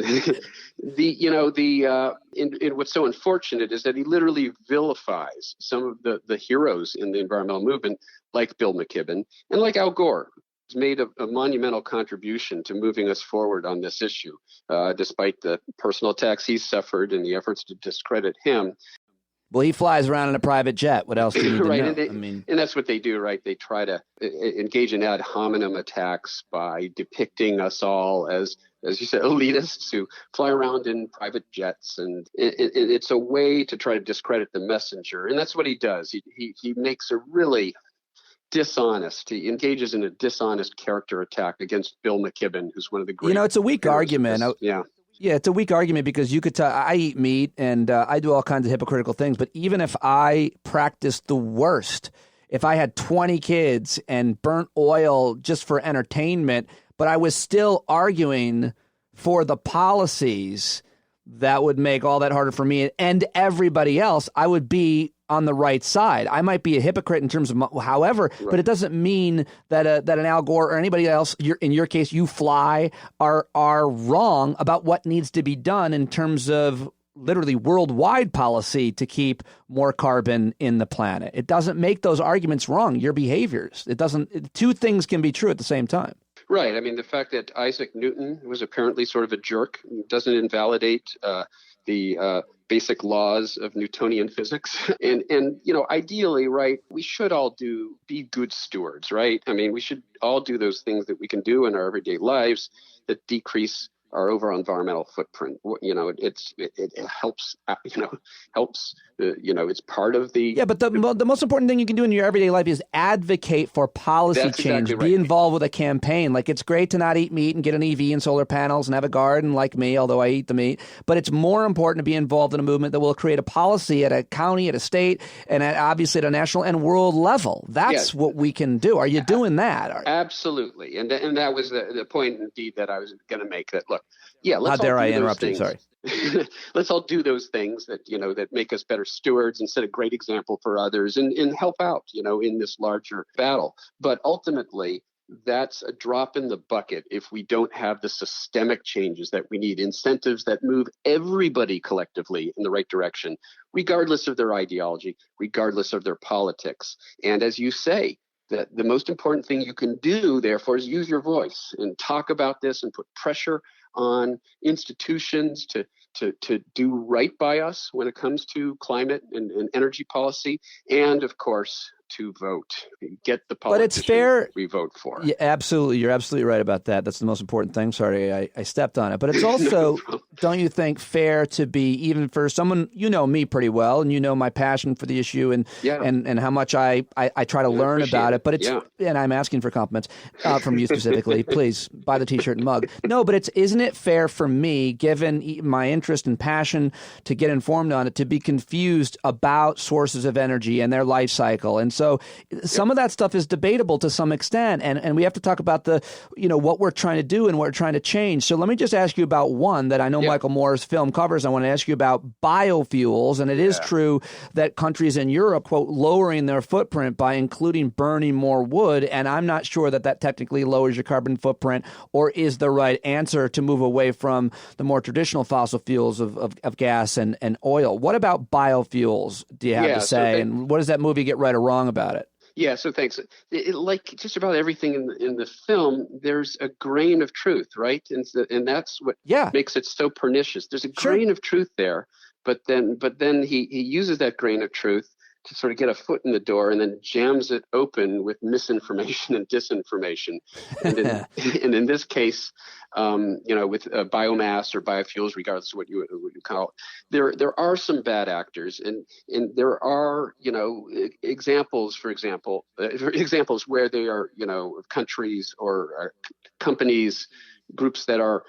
what's so unfortunate is that he literally vilifies some of the heroes in the environmental movement, like Bill McKibben and like Al Gore. He's made a monumental contribution to moving us forward on this issue, despite the personal attacks he's suffered and the efforts to discredit him. Well, he flies around in a private jet. What else do you need to know? And that's what they do, right? They try to engage in ad hominem attacks by depicting us all as you said, elitists who fly around in private jets. And it's a way to try to discredit the messenger. And that's what he does. He makes a really he engages in a dishonest character attack against Bill McKibben, who's one of the great. It's a weak argument. Yeah, it's a weak argument because you could tell I eat meat and I do all kinds of hypocritical things. But even if I practiced the worst, if I had 20 kids and burnt oil just for entertainment, but I was still arguing for the policies that would make all that harder for me and everybody else, I would be on the right side. I might be a hypocrite in terms of however, right. But it doesn't mean that an Al Gore or anybody else, in your case, you fly, are wrong about what needs to be done in terms of literally worldwide policy to keep more carbon in the planet. It doesn't make those arguments wrong. Your behaviors. Two things can be true at the same time. Right. I mean, the fact that Isaac Newton was apparently sort of a jerk doesn't invalidate the basic laws of Newtonian physics. And ideally, right, we should all be good stewards, right? I mean, we should all do those things that we can do in our everyday lives that decrease our overall environmental footprint. It helps. It's part of the. Yeah, but the most important thing you can do in your everyday life is advocate for policy change. Exactly right. Be involved with a campaign. Like, it's great to not eat meat and get an EV and solar panels and have a garden like me, although I eat the meat. But it's more important to be involved in a movement that will create a policy at a county, at a state, and obviously at a national and world level. That's what we can do. Are you doing that? Absolutely, and that was the point indeed that I was going to make. That look. Yeah, let's How dare I interrupt you? Sorry. Let's all do those things that make us better stewards and set a great example for others and help out, in this larger battle. But ultimately, that's a drop in the bucket if we don't have the systemic changes that we need, incentives that move everybody collectively in the right direction, regardless of their ideology, regardless of their politics. And as you say, that the most important thing you can do, therefore, is use your voice and talk about this and put pressure on institutions to do right by us when it comes to climate and energy policy, and of course to vote, get the politician we vote for. Yeah, absolutely. You're absolutely right about that. That's the most important thing. Sorry, I stepped on it. But it's also, don't you think, fair to be, even for someone, you know me pretty well, and you know my passion for the issue and how much I try to learn about it. But it's, and I'm asking for compliments from you specifically. Please buy the T-shirt and mug. No, but isn't it fair for me, given my interest and passion to get informed on it, to be confused about sources of energy and their life cycle? And so some of that stuff is debatable to some extent, and we have to talk about what we're trying to do and what we're trying to change. So let me just ask you about one that I know Michael Moore's film covers. I want to ask you about biofuels, and it is true that countries in Europe, quote, lowering their footprint by including burning more wood, and I'm not sure that technically lowers your carbon footprint or is the right answer to move away from the more traditional fossil fuels of gas and oil. What about biofuels, do you have to say, and what does that movie get right or wrong about it? Yeah, so thanks. Like just about everything in the film, there's a grain of truth, right? And that's what makes it so pernicious. There's a grain of truth there, but then he uses that grain of truth to sort of get a foot in the door and then jams it open with misinformation and disinformation. And in this case, with biomass or biofuels, regardless of what you call it, there are some bad actors, and there are examples, for example, where they are countries or companies, groups that are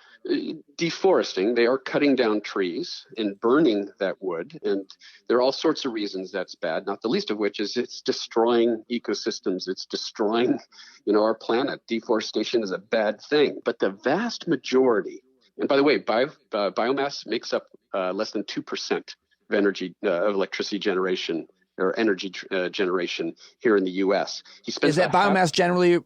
deforesting. They are cutting down trees and burning that wood, and there are all sorts of reasons that's bad, not the least of which is it's destroying ecosystems. It's destroying our planet. Deforestation is a bad thing. But the vast majority, and by the way, biomass makes up less than 2% of energy, of electricity generation or energy generation here in the U.S. Is that biomass generally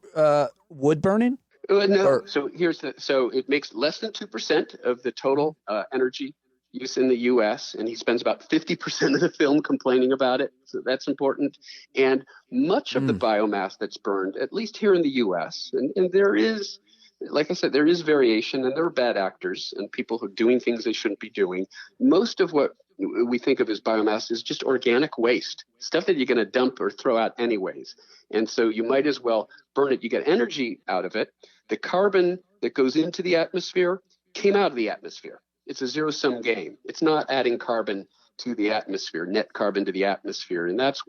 wood burning? No. So so it makes less than 2% of the total energy use in the U.S., and he spends about 50% of the film complaining about it. So that's important. And much of the biomass that's burned, at least here in the U.S., and there is, like I said, there is variation, and there are bad actors and people who are doing things they shouldn't be doing. Most of what we think of as biomass is just organic waste, stuff that you're going to dump or throw out anyways. And so you might as well burn it. You get energy out of it. The carbon that goes into the atmosphere came out of the atmosphere. It's a zero-sum game. It's not adding carbon to the atmosphere, net carbon to the atmosphere. And that's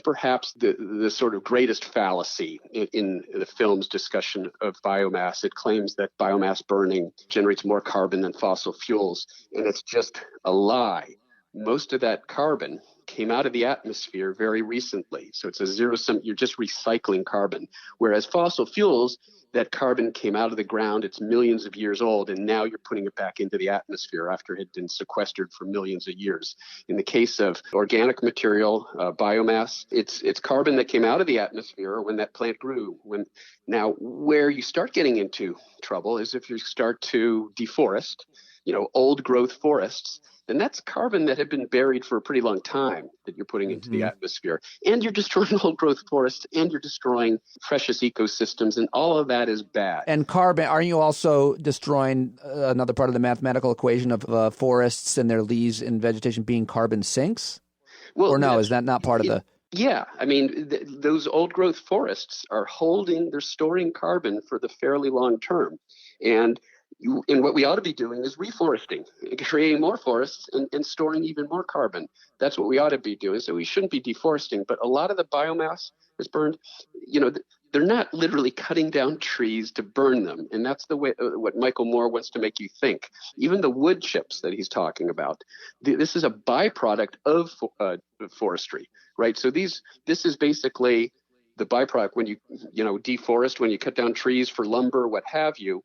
perhaps the sort of greatest fallacy in the film's discussion of biomass. It claims that biomass burning generates more carbon than fossil fuels, and it's just a lie. Most of that carbon came out of the atmosphere very recently. So it's a zero-sum, you're just recycling carbon. Whereas fossil fuels, that carbon came out of the ground, it's millions of years old, and now you're putting it back into the atmosphere after it had been sequestered for millions of years. In the case of organic material, biomass, it's carbon that came out of the atmosphere when that plant grew. Now, where you start getting into trouble is if you start to deforest, old growth forests, then that's carbon that had been buried for a pretty long time that you're putting into the atmosphere. And you're destroying old growth forests, and you're destroying precious ecosystems, and all of that is bad. And carbon, aren't you also destroying another part of the mathematical equation of forests and their leaves and vegetation being carbon sinks? Well, or no, is that not part of the... Yeah, I mean, those old growth forests are they're storing carbon for the fairly long term. And what we ought to be doing is reforesting, creating more forests and storing even more carbon. That's what we ought to be doing. So we shouldn't be deforesting. But a lot of the biomass that's burned, they're not literally cutting down trees to burn them. And that's the way what Michael Moore wants to make you think. Even the wood chips that he's talking about, this is a byproduct of forestry, right? So this is basically the byproduct when you deforest, when you cut down trees for lumber, what have you.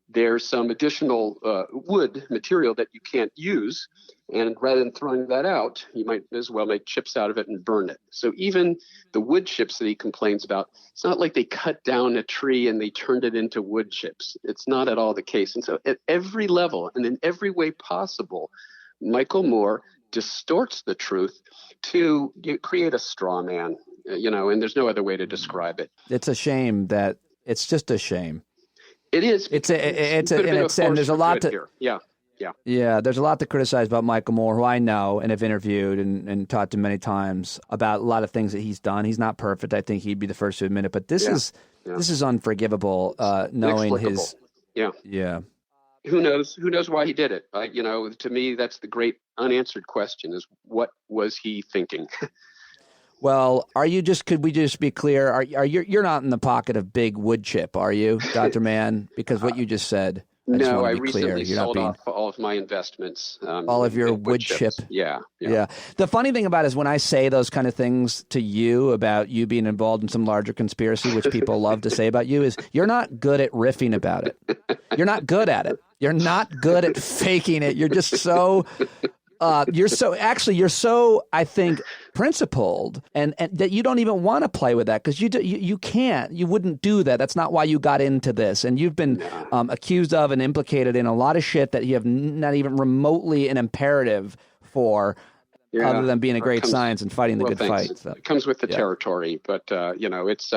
There's some additional wood material that you can't use. And rather than throwing that out, you might as well make chips out of it and burn it. So even the wood chips that he complains about, it's not like they cut down a tree and they turned it into wood chips. It's not at all the case. And so at every level and in every way possible, Michael Moore distorts the truth to create a straw man, and there's no other way to describe it. It's a shame that it's just a shame. It is. And there's a lot to. Yeah, there's a lot to criticize about Michael Moore, who I know and have interviewed and talked to many times about a lot of things that he's done. He's not perfect. I think he'd be the first to admit it. But this is unforgivable. Knowing his. Yeah. Who knows why he did it? To me, that's the great unanswered question: is what was he thinking? Well, could we just be clear? You're not in the pocket of big wood chip, are you, Dr. Mann? Because what you just said, I recently sold off all of my investments. All of your wood chip. Yeah. The funny thing about it is when I say those kind of things to you about you being involved in some larger conspiracy, which people love to say about you, is you're not good at riffing about it. You're not good at it. You're not good at faking it. You're just so... you're so, I think, principled and that you don't even want to play with that because you can't. You wouldn't do that. That's not why you got into this. And you've been accused of and implicated in a lot of shit that you have not even remotely an imperative for other than being a great science and fighting the good fight. So. It comes with the territory. But, it's...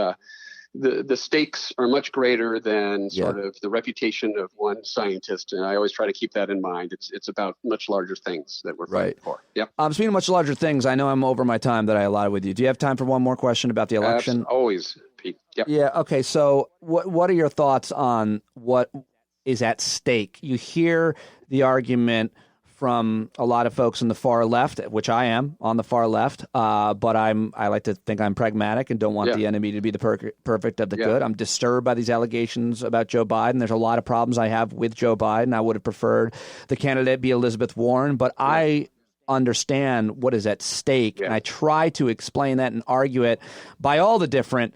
The stakes are much greater than sort of the reputation of one scientist, and I always try to keep that in mind. It's about much larger things that we're fighting for. Yep. Speaking of much larger things, I know I'm over my time that I allotted with you. Do you have time for one more question about the election? Always, Pete. Yep. Yeah. Okay. So, what are your thoughts on what is at stake? You hear the argument from a lot of folks on the far left, which I am on the far left, but I like to think I'm pragmatic and don't want the enemy to be the perfect of the good. I'm disturbed by these allegations about Joe Biden. There's a lot of problems I have with Joe Biden. I would have preferred the candidate be Elizabeth Warren, but I understand what is at stake, and I try to explain that and argue it by all the different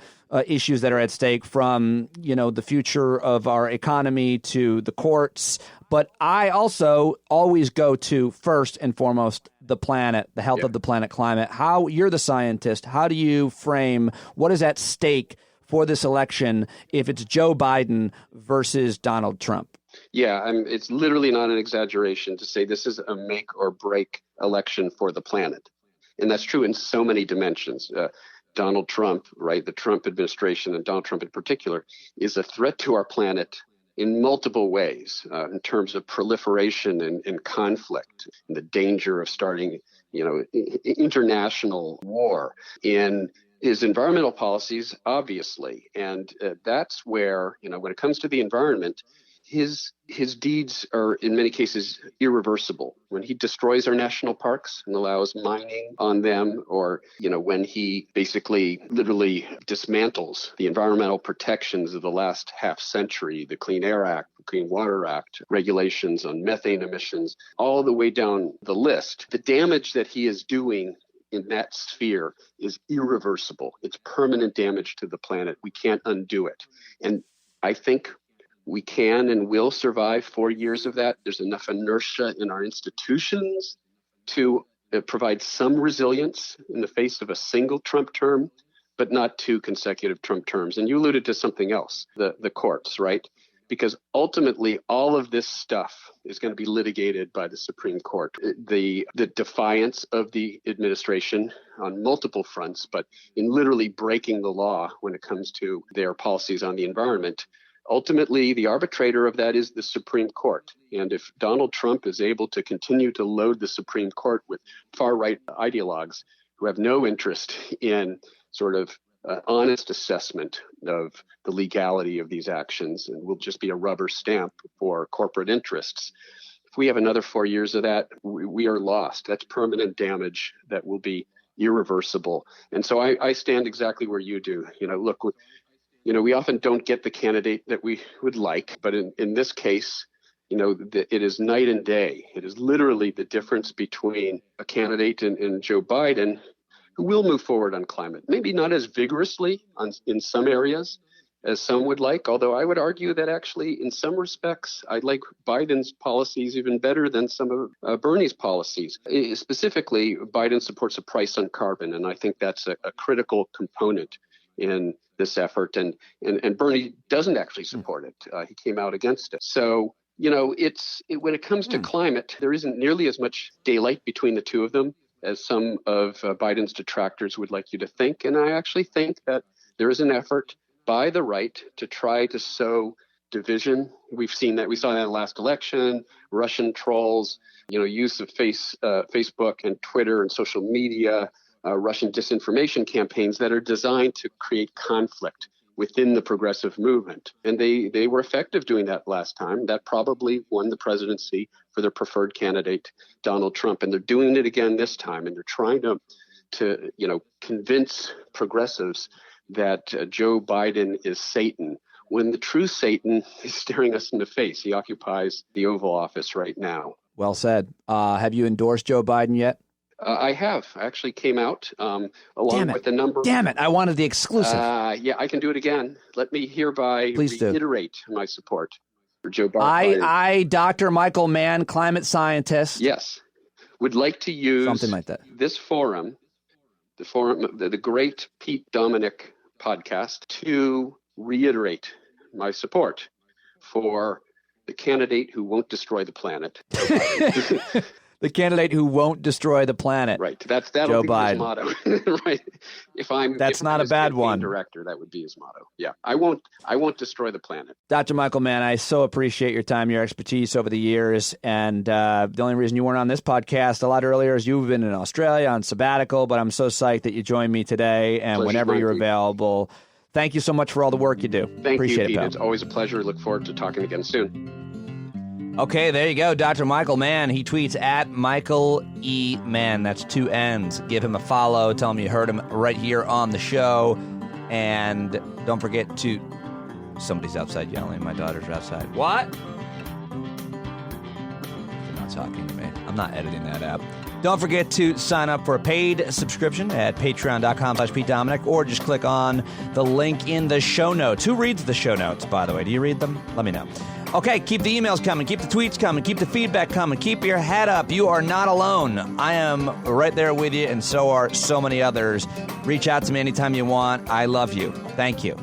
issues that are at stake, from the future of our economy to the courts. But I also always go to, first and foremost, the planet, the health of the planet, climate. How you're the scientist. How do you frame what is at stake for this election if it's Joe Biden versus Donald Trump? Yeah, it's literally not an exaggeration to say this is a make or break election for the planet. And that's true in so many dimensions. Donald Trump, right, the Trump administration and Donald Trump in particular, is a threat to our planet in multiple ways, in terms of proliferation and conflict, and the danger of starting, international war. In his environmental policies, obviously, and that's where, when it comes to the environment, his deeds are in many cases irreversible. When he destroys our national parks and allows mining on them, or when he basically literally dismantles the environmental protections of the last half century, the Clean Air Act, the Clean Water Act, regulations on methane emissions, all the way down the list, the damage that he is doing in that sphere is irreversible. It's permanent damage to the planet. We can't undo it. And I think we can and will survive 4 years of that. There's enough inertia in our institutions to provide some resilience in the face of a single Trump term, but not 2 consecutive Trump terms. And you alluded to something else, the courts, right? Because ultimately, all of this stuff is going to be litigated by the Supreme Court. The defiance of the administration on multiple fronts, but in literally breaking the law when it comes to their policies on the environment. Ultimately, the arbitrator of that is the Supreme Court. And if Donald Trump is able to continue to load the Supreme Court with far-right ideologues who have no interest in sort of honest assessment of the legality of these actions and will just be a rubber stamp for corporate interests, if we have another 4 years of that, we are lost. That's permanent damage that will be irreversible. And so I stand exactly where you do. Look, we often don't get the candidate that we would like, but in this case, it is night and day. It is literally the difference between a candidate and Joe Biden, who will move forward on climate, maybe not as vigorously in some areas as some would like, although I would argue that actually in some respects, I like Biden's policies even better than some of Bernie's policies. Specifically, Biden supports a price on carbon, and I think that's a critical component in this effort, and Bernie doesn't actually support it. He came out against it. So, when it comes to climate, there isn't nearly as much daylight between the two of them as some of Biden's detractors would like you to think. And I actually think that there is an effort by the right to try to sow division. We saw that in the last election, Russian trolls, use of Facebook and Twitter and social media, Russian disinformation campaigns that are designed to create conflict within the progressive movement. And they were effective doing that last time. That probably won the presidency for their preferred candidate, Donald Trump. And they're doing it again this time. And they're trying to convince progressives that Joe Biden is Satan, when the true Satan is staring us in the face. He occupies the Oval Office right now. Well said. Have you endorsed Joe Biden yet? I have. I actually came out along with the number. Damn it. I wanted the exclusive. Yeah, I can do it again. Let me hereby reiterate my support for Joe Biden. I, Dr. Michael Mann, climate scientist. Yes. Would like to use something like that. This forum, the Great Pete Dominic podcast, to reiterate my support for the candidate who won't destroy the planet. The candidate who won't destroy the planet. Right. That'll Joe be Biden. His motto. Right. If not a bad one. Director, that would be his motto. Yeah. I won't destroy the planet. Dr. Michael Mann, I so appreciate your time, your expertise over the years. And the only reason you weren't on this podcast a lot earlier is you've been in Australia on sabbatical, but I'm so psyched that you joined me today. And Pleasure, whenever you're available, thank you so much for all the work you do. Appreciate you, Pete. it, pal. It's always a pleasure. Look forward to talking again soon. Okay, there you go. Dr. Michael Mann. He tweets at Michael E. Mann. That's 2 N's. Give him a follow. Tell him you heard him right here on the show. And don't forget to... Somebody's outside yelling. My daughters are outside. What? talking to me. I'm not editing that out. Don't forget to sign up for a paid subscription at patreon.com/PeteDominic, or just click on the link in the show notes. Who reads the show notes, by the way? Do you read them? Let me know. Okay, keep the emails coming, keep the tweets coming, keep the feedback coming, keep your head up. You are not alone. I am right there with you, and so are so many others. Reach out to me anytime you want. I love you. Thank you.